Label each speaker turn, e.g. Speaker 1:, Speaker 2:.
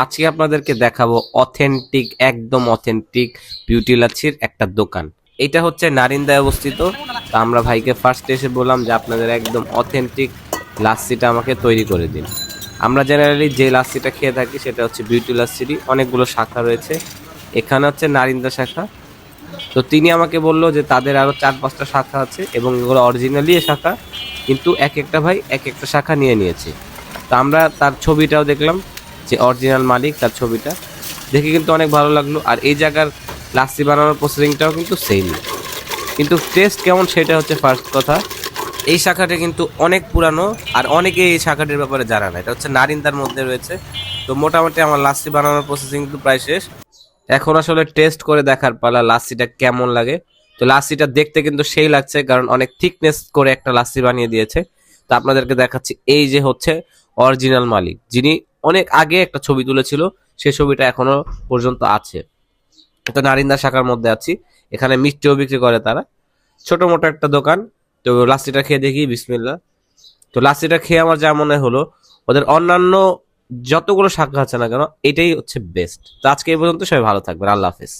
Speaker 1: আজকে আপনাদেরকে দেখাবো অথেন্টিক, একদম অথেন্টিক বিউটি লাচ্ছির একটা দোকান। এটা হচ্ছে নারিন্দায় অবস্থিত। তো আমরা ভাইকে ফার্স্টে এসে বললাম যে আপনাদের একদম অথেন্টিক লাচ্ছিটা আমাকে তৈরি করে দিন। আমরা জেনারেলি যে লাচ্ছিটা খেয়ে থাকি সেটা হচ্ছে বিউটি লাচ্ছিরই অনেকগুলো শাখা রয়েছে। এখানে হচ্ছে নারিন্দা শাখা। তো তিনি আমাকে বললো যে তাদের আরো 4-5টা শাখা আছে এবং এগুলো অরিজিনালি শাখা, কিন্তু এক একটা ভাই এক একটা শাখা নিয়ে নিয়েছে। তো আমরা তার ছবিটাও দেখলাম, যে অরিজিনাল মালিক তার ছবিটা দেখে কিন্তু অনেক ভালো লাগলো। আর এই জায়গার লাস্সি বানানোর প্রসেসিংটাও কিন্তু সেম, কিন্তু টেস্ট কেমন সেটা হচ্ছে ফার্স্ট কথা। এই শাখাটা কিন্তু অনেক পুরানো, আর অনেকে এই শাখাটির ব্যাপারে জানা না। এটা হচ্ছে নারিন্দার মধ্যে রয়েছে। তো মোটামুটি আমার লাস্সি বানানোর প্রসেসিং কিন্তু প্রায় শেষ। এখন আসলে টেস্ট করে দেখার পালা লাস্সিটা কেমন লাগে। তো লাস্সিটা দেখতে কিন্তু সেই লাগছে, কারণ অনেক থিকনেস করে একটা লাস্সি বানিয়ে দিয়েছে। তো আপনাদেরকে দেখাচ্ছি, এই যে হচ্ছে অরিজিনাল মালিক, যিনি অনেক আগে একটা ছবি তুলেছিল, সেই ছবিটা এখনো পর্যন্ত আছে। তো নারিন্দা শাখার মধ্যে আছি। এখানে মিষ্টিও বিক্রি করে তারা, ছোট মোটো একটা দোকান। তো লাস্সিটা খেয়ে দেখি, বিসমিল্লাহ। তো লাস্সিটা খেয়ে আমার যা মনে হলো, ওদের অন্যান্য যতগুলো শাখা আছে না কেন, এটাই হচ্ছে বেস্ট। তো আজকে এই পর্যন্ত, সবাই ভালো থাকবেন, আল্লাহ হাফেজ।